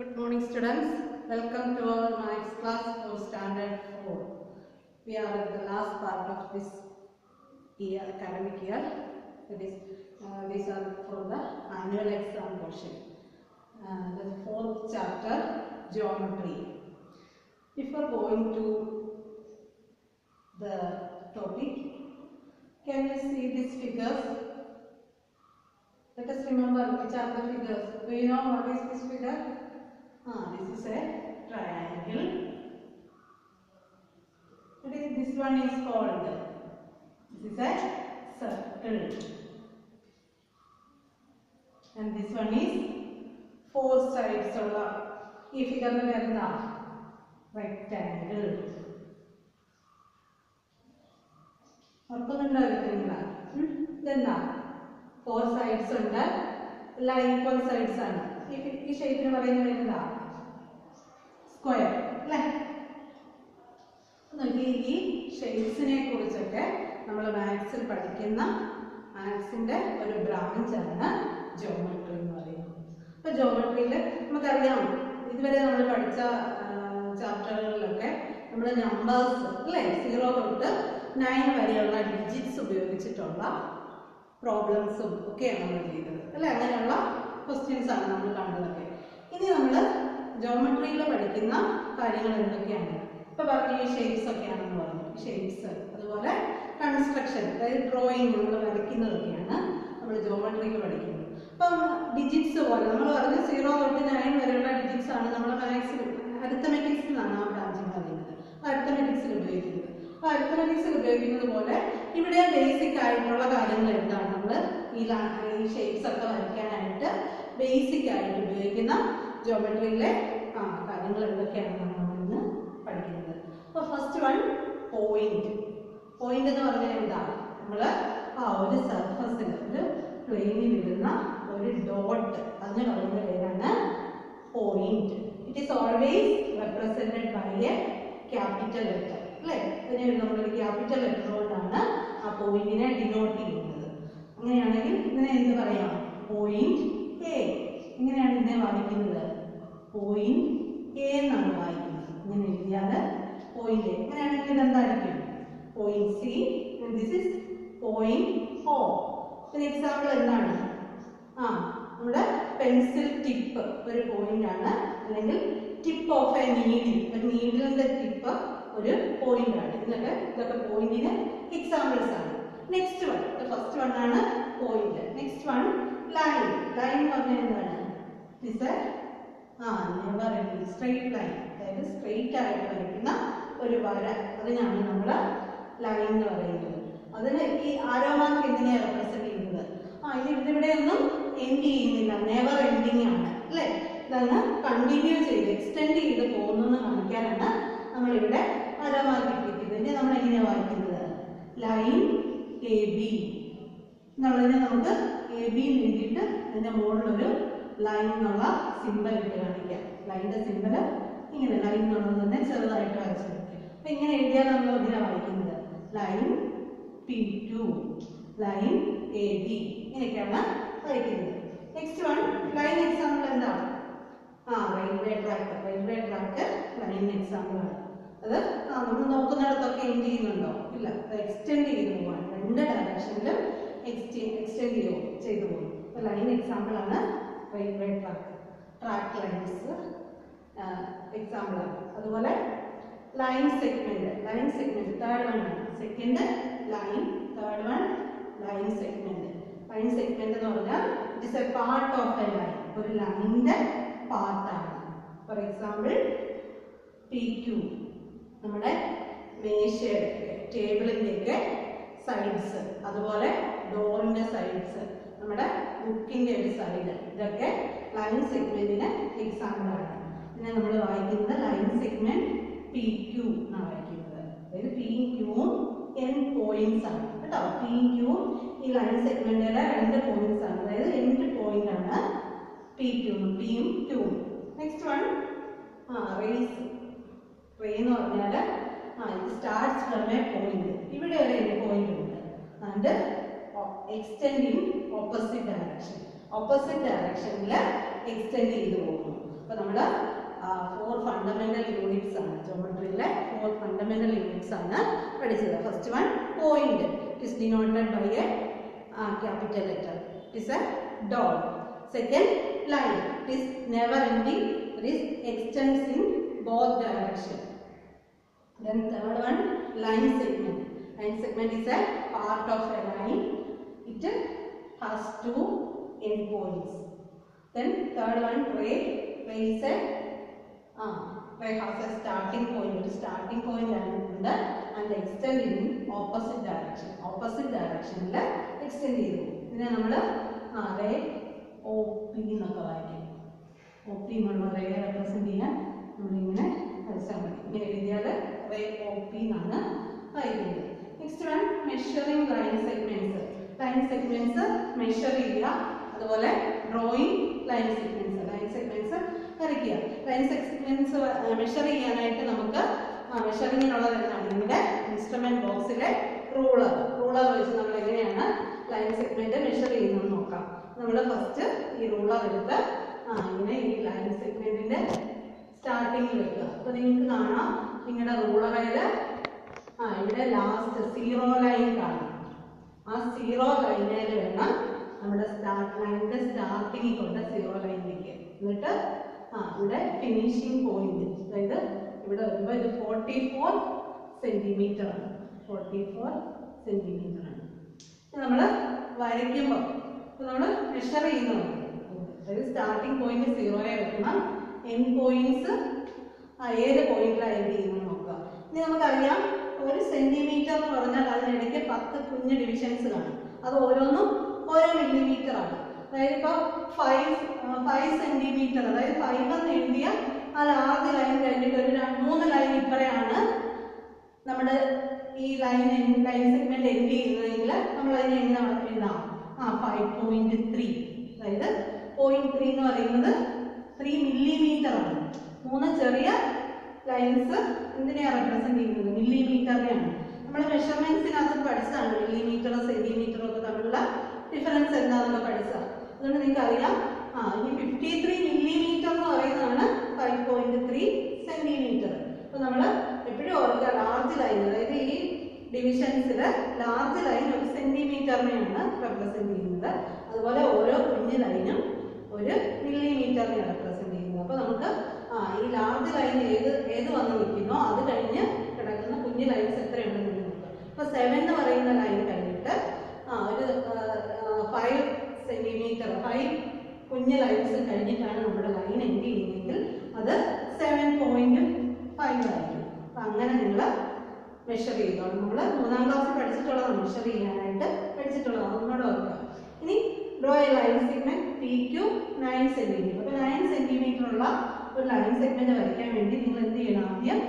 Good morning, students. Welcome to our maths class for standard 4. We are at the last part of this year, academic year. That is, these are for the annual exam portion. The fourth chapter, geometry. Before going to the topic, can you see these figures? Let us remember which are the figures. Do you know what is this figure? This is a triangle. This one is called. This is a circle. And this one is four sides. This figure is a rectangle. Then four sides ഉണ്ട് എല്ലാം equal sides ആണ് ഈ ഷേപ്പിന് പറയുന്നത് എന്താ square അല്ലേ നോക്കി ഈ ഷേപ്സിനെ കുറിച്ചൊക്കെ നമ്മൾ മാത്സിൽ പഠിക്കുന്ന മാത്സിന്റെ ഒരു ബ്രാഞ്ചാണ് ജോമെട്രി എന്ന് പറയുന്നത്. അപ്പൊ ജോമെട്രിയിൽ നമുക്കറിയാം ഇതുവരെ നമ്മൾ പഠിച്ച ചാപ്റ്ററുകളിലൊക്കെ നമ്മൾ നമ്പേഴ്സ് അല്ലേ 0 തൊട്ട് 9 വരെയുള്ള ഡിജിറ്റ്സ് ഉപയോഗിച്ചിട്ടുള്ള പ്രോബ്ലംസും ഒക്കെയാണ് നമ്മൾ ചെയ്തത് അല്ലെ. അങ്ങനെയുള്ള ക്വസ്റ്റ്യൻസ് ആണ് നമ്മൾ കണ്ടതൊക്കെ. ഇനി നമ്മൾ ജോമെട്രിയിൽ പഠിക്കുന്ന കാര്യങ്ങൾ എന്തൊക്കെയാണ് ഇപ്പൊ പറഞ്ഞു. ഈ ഷേപ്സ് ഒക്കെയാണെന്ന് പറഞ്ഞു. ഈ ഷേപ്സ് അതുപോലെ കൺസ്ട്രക്ഷൻ, അതായത് ഡ്രോയിങ് നമ്മൾ വരയ്ക്കുന്നതൊക്കെയാണ് നമ്മൾ ജോമെട്രിയിൽ പഠിക്കുന്നത്. അപ്പം ഡിജിറ്റ്സ് പോലെ നമ്മൾ പറഞ്ഞ 0 തൊട്ട് 9 വരെയുള്ള ഡിജിറ്റ്സ് ആണ് നമ്മൾ മാത്സിൽ അരിത്തമെറ്റിക്സിലാണ് ആ ബ്രാഞ്ചിൽ പറയുന്നത്. അരിത്തമെറ്റിക്സിൽ ഉപയോഗിക്കുന്നത്. അപ്പോൾ അരിത്തമെറ്റിക്സിൽ ഉപയോഗിക്കുന്നത് പോലെ ഇവിടെ ബേസിക് ആയിട്ടുള്ള കാര്യങ്ങൾ എന്താണ് നമ്മൾ ഈ ഷേപ്സ് ഒക്കെ വരയ്ക്കാനായിട്ട് ബേസിക് ആയിട്ട് ഉപയോഗിക്കുന്ന ജോമെട്രിയിലെ കാര്യങ്ങൾ എന്തൊക്കെയാണ് നമ്മൾ ഇന്ന് പഠിക്കുന്നത്. അപ്പോൾ ഫസ്റ്റ് വൺ പോയിന്റ്. പോയിന്റ് എന്ന് പറഞ്ഞാൽ എന്താ? നമ്മൾ ഒരു സർഫസിൽ ഒരു പ്ലെയിനിൽ ഇടുന്ന ഒരു ഡോട്ട്, അതിന് പറയുന്ന പേരാണ് point. It is always represented by a capital letter അല്ലേ. അതിനെ നമ്മളൊരു ക്യാപിറ്റൽ ലെറ്റർ കൊണ്ടാണ് ആ പോയിന്റിനെ ഡിനോട്ട് ചെയ്യുന്നത്. അങ്ങനെയാണെങ്കിൽ ഇതിനെ എന്ത് പറയാം? Point A. ഇങ്ങനെയാണ് ഇതിനെ വായിക്കുന്നത്. പോയിന്റ് എ എന്നാണ് വായിക്കുന്നത്. ഇങ്ങനെ എഴുതിയാൽ പോയിന്റ് എ. അങ്ങനെയാണെങ്കിൽ ഇതെന്തായിരിക്കും? Point C. This is point O. ഒരു എക്സാമ്പിൾ എന്താണ്? നമ്മുടെ പെൻസിൽ ടിപ്പ് ഒരു പോയിന്റ് ആണ്, അല്ലെങ്കിൽ ടിപ്പ് ഓഫ് എ നീഡിൽ, ഒരു നീഡിലിന്റെ ടിപ്പ് ഒരു പോയിന്റ് ആണ്. ഇതൊക്കെ പോയിന്റിന് എക്സാമ്പിൾസ് ആണ്. നെക്സ്റ്റ് വൺ, ഫസ്റ്റ് വൺ ആണ് point. Next one line. Line എന്ന് പറഞ്ഞാൽ എന്താണ്? നെവർ എൻഡിങ് സ്ട്രെയിറ്റ് ലൈൻ, അതായത് സ്ട്രെയിറ്റ് ആയിട്ട് വരയ്ക്കുന്ന ഒരു വര, അതിനാണ് നമ്മൾ ലൈൻ എന്ന് പറയുന്നത്. അതിന് ഈ ആരോ മാർക്ക് എന്തിനെയാണ് റെപ്രസെന്റ് ചെയ്യുന്നത്? ഇതിവിടെ ഒന്നും എൻഡ് ചെയ്യുന്നില്ല, നെവർ എൻഡിങ് ആണ് അല്ലേ. ഇതങ്ങ് കണ്ടിന്യൂ ചെയ്ത് എക്സ്റ്റെൻഡ് ചെയ്ത് പോകുന്നെന്ന് കാണിക്കാനാണ് നമ്മളിവിടെ ആരോ മാർക്ക് ഇട്ടിരിക്കുന്നത്. നമ്മൾ എങ്ങനെയാണ് വായിക്കുന്നത്? ലൈൻ എ ബി എന്നുള്ളതിനെ നമുക്ക് എ ബി എഴുതിയിട്ട് അതിന്റെ മുകളിലൊരു ലൈൻ എന്നുള്ള സിമ്പൽ ഇട്ട് കാണിക്കാം. ലൈനിന്റെ സിമ്പൽ ഇങ്ങനെ ലൈൻ എന്നുള്ളത് തന്നെ ചെറുതായിട്ട് വരച്ചെടുക്കുക. അപ്പൊ ഇങ്ങനെ എഴുതിയാൽ നമ്മൾ ഇതിനെ വായിക്കുന്നത് line P2, line A B, ഇങ്ങനെയൊക്കെയാണ് വായിക്കുന്നത്. നെക്സ്റ്റ് വൺ ലൈൻ എക്സാമ്പിൾ എന്താ? Railway track. Railway track line example ആണ്. അത് നമ്മൾ നോക്കുന്നിടത്തൊക്കെ എൻഡ് ചെയ്യുന്നുണ്ടോ? ഇല്ല, എക്സ്റ്റെൻഡ് ചെയ്ത് പോവാണ്. രണ്ട് ഡയറക്ഷനിലും എക്സ്റ്റെൻഡ് ചെയ്തു പോകും. അപ്പോൾ ലൈൻ എക്സാമ്പിൾ ആണ് railway track. Track lines example ആണ്. അതുപോലെ line segment. Line segment third one ആണ്. Second line, third one line segment. Line segment എന്ന് പറഞ്ഞാൽ it is a part of a line, ഒരു ലൈനിന്റെ പാർട്ടാണ്. ഫോർ എക്സാമ്പിൾ PQ, നമ്മുടെ മേശയുടെ ടേബിളിന്റെ ഒക്കെ സൈഡ്സ്, അതുപോലെ ഡോറിന്റെ സൈഡ്സ്, നമ്മുടെ ബുക്കിന്റെ ഒരു സൈഡ്, ഇതൊക്കെ ലൈൻ സെഗ്മെന്റിന് എക്സാമ്പിൾ ആണ്. പിന്നെ നമ്മൾ വായിക്കുന്നത് ലൈൻ സെഗ്മെന്റ് PQ എന്നാണ് വായിക്കുന്നത്. അതായത് പിയും ക്യൂവും എൻഡ് പോയിന്റ്സ് ആണ് കേട്ടോ. പിയും ക്യൂവും ഈ ലൈൻ സെഗ്മെന്റിലെ രണ്ട് പോയിന്റ്സ് ആണ്, അതായത് എൻഡ് പോയിന്റ് ആണ് പിയും ക്യൂവും. Next one rays. റേ എന്ന് പറഞ്ഞാൽ ഇത് സ്റ്റാർട്ട്സ് ഫ്രം എ പോയിന്റ്. ഇവിടെ ഒരു എൻഡ് പോയിന്റ് ഉണ്ട് and extend in opposite direction. Opposite ഡയറക്ഷനിൽ എക്സ്റ്റെൻഡ് ചെയ്തു പോകുന്നു. അപ്പോൾ നമ്മൾ 4 ഫണ്ടമെന്റൽ യൂണിറ്റ്സ് ആണ് ജോമെട്രിയിലെ 4 ഫണ്ടമെന്റൽ യൂണിറ്റ്സ് ആണ് പഠിച്ചത്. First one point, it is denoted by a capital letter, it is a dot. Second, line, it is never ending, it is extends in both directions. Then third one, line segment. Line segment is a part of a line, it has 2 endpoints. Then third one, ray is a ray has a starting point, ഒരു starting point ആണ് and extend in opposite direction. Opposite directionൽ extend ചെയ്തു. ഇതിനെ നമ്മൾ ray OP എന്നൊക്കെ വായിക്കും. OP നമ്മൾ ray represent ചെയ്യാൻ നമ്മളിങ്ങനെ വരച്ചാൽ മതി. ഇങ്ങനെ എഴുതിയാൽ റേ OP എന്നാണ് വായിക്കുന്നത്. Next one measuring line segments. Line segments measure ചെയ്യുക, അതുപോലെ ഡ്രോയിങ് ലൈൻ സെഗ്മെന്റ്സ് വരയ്ക്കുക. ലൈൻ സെഗ്മെന്റ്സ് മെഷർ ചെയ്യാനായിട്ട് നമുക്ക് മെഷറിങ്ങിനുള്ളത് എന്താണ്? നമ്മുടെ ഇൻസ്ട്രുമെന്റ് ബോക്സിലെ റൂളർ വെച്ച് നമ്മൾ എങ്ങനെയാണ് ലൈൻ സെഗ്മെന്റ് മെഷർ ചെയ്യുന്നത് നോക്കാം. നമ്മൾ ഫസ്റ്റ് ഈ റൂളർ എടുത്ത് ഇങ്ങനെ ഈ ലൈൻ സെഗ്മെന്റിന്റെ സ്റ്റാർട്ടിങ്ങിൽ വെക്കുക. അപ്പോൾ നിങ്ങൾക്ക് കാണാം നിങ്ങളുടെ റൂളറിൽ ഇവിടെ ലാസ്റ്റ് 0 ലൈൻ കാണാം. ആ 0 ലൈനിൽ വേണം നമ്മുടെ ലൈനിന്റെ സ്റ്റാർട്ടിങ്ങിൽ കൊണ്ട് 0 ലൈനിലേക്ക്, എന്നിട്ട് ഇവിടെ ഫിനിഷിംഗ് പോയിന്റ്, അതായത് ഇവിടെ വരുമ്പോൾ ഇത് 44 സെന്റിമീറ്റർ ആണ്. 44 സെന്റിമീറ്റർ ആണ്. നമ്മൾ വരയ്ക്കുമ്പോൾ നമ്മൾ മെഷർ ചെയ്യുന്നതാണ്. അതായത് സ്റ്റാർട്ടിംഗ് പോയിന്റ് 0 വെക്കണം, എൻഡ് പോയിന്റ്സ് ഏത് പോയിന്റിലാണ് എൻഡ് ചെയ്യുന്നത് നോക്കുക. ഇനി നമുക്കറിയാം 1 സെന്റിമീറ്റർ എന്ന് പറഞ്ഞാൽ അതിനിടയ്ക്ക് 10 കുഞ്ഞ് ഡിവിഷൻസ് കാണും. അത് ഓരോന്നും ഓരോ മില്ലിമീറ്റർ ആണ്. അതായത് ഇപ്പോൾ 5 സെന്റിമീറ്റർ, അതായത് 5 എന്ന് എഴുതിയ ആ ലാർജ് ലൈൻ കഴിഞ്ഞിട്ട് ഒരു 3 ലൈൻ ഇപ്പറയാണ് നമ്മുടെ ഈ ലൈൻ സെഗ്മെന്റ് എൻഡ് ചെയ്യുന്നതെങ്കിൽ നമ്മൾ അതിനെ എങ്ങനെ എഴുതാം? 5.3, അതായത് 0.3 എന്ന് പറയുന്നത് 3 മില്ലിമീറ്റർ ആണ്. 3 ചെറിയ ലൈൻസ് എന്തിനെയാണ് റെപ്രസെന്റ് ചെയ്യുന്നത്? മില്ലിമീറ്ററിനെയാണ്. നമ്മൾ മെഷർമെന്റ്സിനകത്ത് പഠിച്ചതാണ് മില്ലിമീറ്റർ സെന്റിമീറ്റർ ഒക്കെ തമ്മിലുള്ള ഡിഫറൻസ് എന്താണെന്ന് പഠിച്ചതാണ്. അതുകൊണ്ട് നിങ്ങൾക്ക് അറിയാം ഈ 53 മില്ലിമീറ്റർ എന്ന് പറയുന്നതാണ് 5.3 സെന്റിമീറ്റർ. അപ്പോൾ നമ്മൾ എപ്പോഴും ഓർക്കുക ലാർജ് ലൈൻ, അതായത് ഈ ഡിവിഷൻസിൽ ലാർജ് ലൈൻ 1 സെന്റിമീറ്ററിനെയാണ് റെപ്രസെന്റ് ചെയ്യുന്നത്. അതുപോലെ ഓരോ കുഞ്ഞു ലൈനും 1 മില്ലിമീറ്ററിനെയാണ് റെപ്രസെന്റ് ചെയ്യുന്നത്. അപ്പോൾ നമുക്ക് ഈ ലാർജ് ലൈൻ ഏത് വന്ന് നിൽക്കുന്നോ അത് കഴിഞ്ഞ് കിടക്കുന്ന കുഞ്ഞു ലൈൻസ് എത്രയുണ്ടെന്ന് നോക്കുക. അപ്പോൾ 7 എന്ന് പറയുന്ന ലൈൻ കഴിഞ്ഞിട്ട് ഒരു 5 സെന്റിമീറ്റർ 5 കുഞ്ഞു ലൈൻസ് കഴിഞ്ഞിട്ടാണ് നമ്മുടെ ലൈൻ എൻഡ് ചെയ്യുന്നതെങ്കിൽ അത് 7.5 ആയിരിക്കും. അപ്പം അങ്ങനെ നിങ്ങൾ മെഷർ ചെയ്യുക. നമ്മൾ 3ാം ക്ലാസ്സിൽ പഠിച്ചിട്ടുള്ളതാണ്, മെഷർ ചെയ്യാനായിട്ട് പഠിച്ചിട്ടുള്ളതാണ്. ഒന്നുകൂടെ ഓർക്കുക. ഇനി draw A line segment PQ 9 centimetre. അപ്പോൾ 9 സെന്റിമീറ്റർ ഉള്ള ഒരു ലൈൻ സെഗ്മെന്റ് വരയ്ക്കാൻ വേണ്ടി നിങ്ങൾ എന്ത് ചെയ്യണം? ആദ്യം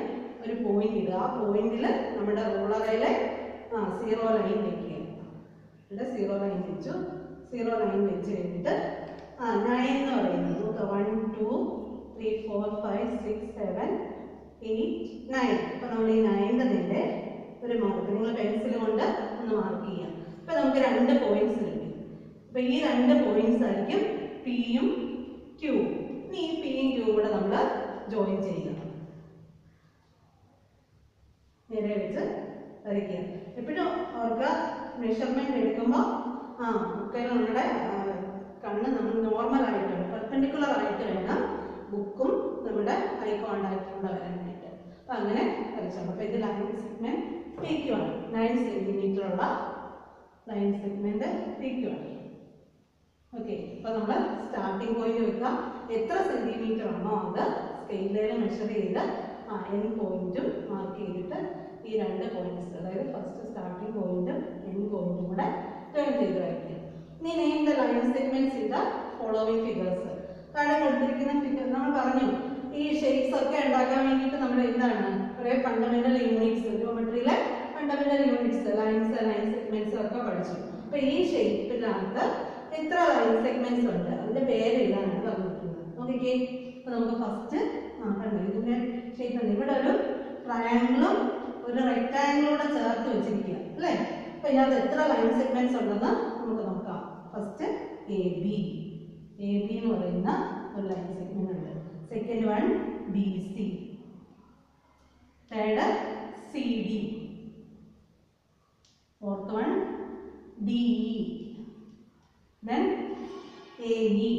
ഒരു പോയിന്റ് ഇടുക. ആ പോയിന്റിൽ നമ്മുടെ റൂളറിലെ 0 ലൈൻ വെക്കുക. ഇവിടെ 0 ലൈൻ വെച്ചു. 0 ലൈൻ വെച്ച് കഴിഞ്ഞിട്ട് 9 എന്ന് പറയുന്നത് 1 2 3 4 5 6 7 8 9. അപ്പോൾ നമ്മൾ ഈ 9ന്റെ ഒരു മാർക്ക് നിങ്ങൾ പെൻസിൽ കൊണ്ട് ഒന്ന് മാർക്ക് ചെയ്യാം. അപ്പോൾ നമുക്ക് 2 പോയിന്റ്സ് കിട്ടി. അപ്പോൾ ഈ 2 പോയിന്റ്സ് ആയിരിക്കും Pയും Qയും. ഇനി ഈ Pയും Qയും കൂടെ നമ്മൾ ജോയിൻ ചെയ്യുക. നേരെ വെച്ച് വരയ്ക്കുക. എപ്പോഴും ഓർക്കുക മെഷർമെന്റ് എടുക്കുമ്പോൾ ഒക്കെ നമ്മുടെ കണ്ണ് നമ്മൾ നോർമൽ ആയിട്ട് പെർപെൻഡിക്കുലർ ആയിട്ട് വേണം ബുക്കും നമ്മുടെ ഐ കോണ്ടാക്റ്റും കൂടെ വരാനായിട്ട്. അപ്പം അങ്ങനെ വരച്ചോളൂ. അപ്പോൾ ഇത് ലൈൻ സെഗ്മെന്റ് PQ ആണ്. 9 സെന്റിമീറ്റർ ഉള്ള ലൈൻ സെഗ്മെന്റ് PQ ആണ്. ഓക്കെ, അപ്പോൾ നമ്മൾ സ്റ്റാർട്ടിംഗ് പോയിന്റ് വെക്കുക. എത്ര സെന്റിമീറ്റർ ആണോ അത് സ്കെയിലിൽ മെഷർ ചെയ്ത് എൻഡ് പോയിന്റും മാർക്ക് ചെയ്തിട്ട് ഈ 2 പോയിന്റ്സ്, അതായത് ഫസ്റ്റ് സ്റ്റാർട്ടിംഗ് പോയിന്റും എൻഡ് പോയിന്റും കൂടെ ടേൺ ചെയ്ത് വരയ്ക്കുക. ഇനി name the line segments in the following figures. താഴെ കൊടുത്തിരിക്കുന്ന ഫിഗർ നമ്മൾ പറഞ്ഞു ഈ ഷേപ്സ് ഒക്കെ ഉണ്ടാക്കാൻ വേണ്ടിയിട്ട് നമ്മൾ എന്താണ് കുറേ ഫണ്ടമെന്റൽ യൂണിറ്റ്സ്, ജോമെട്രിയിലെ ഫണ്ടമെന്റൽ യൂണിറ്റ്സ് ലൈൻസ് സെഗ്മെന്റ്സ് ഒക്കെ പഠിച്ചു. അപ്പോൾ ഈ ഷേപ്പിനകത്ത് എത്ര ലൈൻ സെഗ്മെന്റ്സ് ഉണ്ട് അതിന്റെ പേര് എഴുതാനാണ് പറഞ്ഞിരിക്കുന്നത്. നോക്കിക്കേ, അപ്പോൾ നമുക്ക് ഫസ്റ്റ് കണ്ടു ഇതിന്റെ ഷേപ്പ് ഉണ്ട്. ഇവിടെ ഒരു ട്രയാങ്കിളും ഒരു റെക്ടാങ്കിളും കൂടെ ചേർത്ത് വെച്ചിരിക്കുക അല്ലേ. അപ്പോൾ ഇതിനകത്ത് എത്ര ലൈൻ സെഗ്മെന്റ്സ് ഉണ്ടെന്ന് നമുക്ക് നോക്കാം. ഫസ്റ്റ് AB എന്ന് പറയുന്ന ഒരു ലൈൻ സെഗ്മെന്റ് ഉണ്ട്. Second one B C, third C D, fourth one D E, then A B,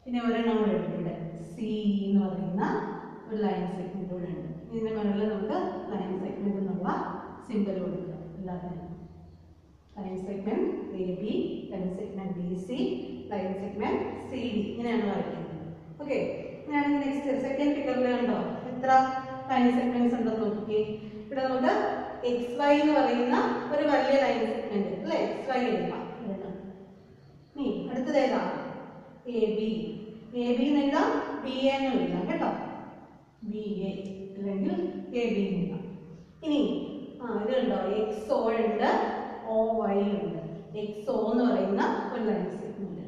പിന്നെ ഒരെണ്ണം കൂടെ ഉണ്ട് സി എന്ന് പറയുന്ന ഒരു ലൈൻ സെഗ്മെന്റ് കൂടെ ഉണ്ട്. ഇതിന്റെ മുകളിൽ നമുക്ക് ലൈൻ സെഗ്മെന്റ് എന്നുള്ള സിമ്പൽ കൊടുക്കുക. എല്ലാത്തിനും line segment A B, line segment B C, line segment C D, ഇങ്ങനെയാണ് വരയ്ക്കുന്നത്. ഓക്കെ, ഇങ്ങനെയാണെങ്കിൽ നെക്സ്റ്റ് സെക്കൻഡ് ഫിഗറിൽ കണ്ടോ എത്ര ലൈൻ സെഗ്മെന്റ്സ് ഉണ്ടെന്ന് നോക്കിയേ. ഇവിടെ നമുക്ക് എക്സ് വൈ എന്ന് പറയുന്ന ഒരു വലിയ ലൈൻ സെഗ്മെന്റ് അല്ലെ, എക്സ് വൈ എഴുതാം. ഇനി അടുത്തത് ഏതാ? A B. എ ബി എന്ന് എഴുതാം, ബി എ എന്ന് എഴുതാം കേട്ടോ. ബി എ അല്ലെങ്കിൽ എ ബി എന്ന് എഴുതാം. ഇനി ഇത് കണ്ടോ, എക്സ് ഒ ഉണ്ട്, ഒ വൈ ഉണ്ട്. എക്സ് ഒ എന്ന് പറയുന്ന ഒരു ലൈൻ സെഗ്മെന്റ്,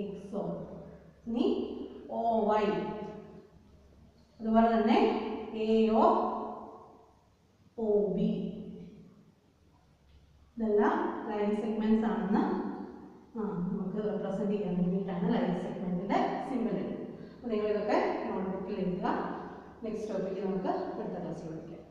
എക്സ് ഒ. ഇനി ഒ വൈ, അതുപോലെ തന്നെ എ ഒ, ഒ ബി. ഇതെല്ലാം ലൈൻ സെഗ്മെന്റ്സ് ആണെന്ന് നമുക്ക് റെപ്രസെന്റ് ചെയ്യാൻ വേണ്ടിയിട്ടാണ് ലൈൻ സെഗ്മെന്റിന്റെ സിമ്പിൾ. അപ്പോൾ നിങ്ങൾ ഇതൊക്കെ നോട്ട്ബുക്കിൽ എഴുതുക. നെക്സ്റ്റ് ടോപ്പിക്ക് നമുക്ക് അടുത്ത ക്ലാസ്സിൽ പഠിക്കാം.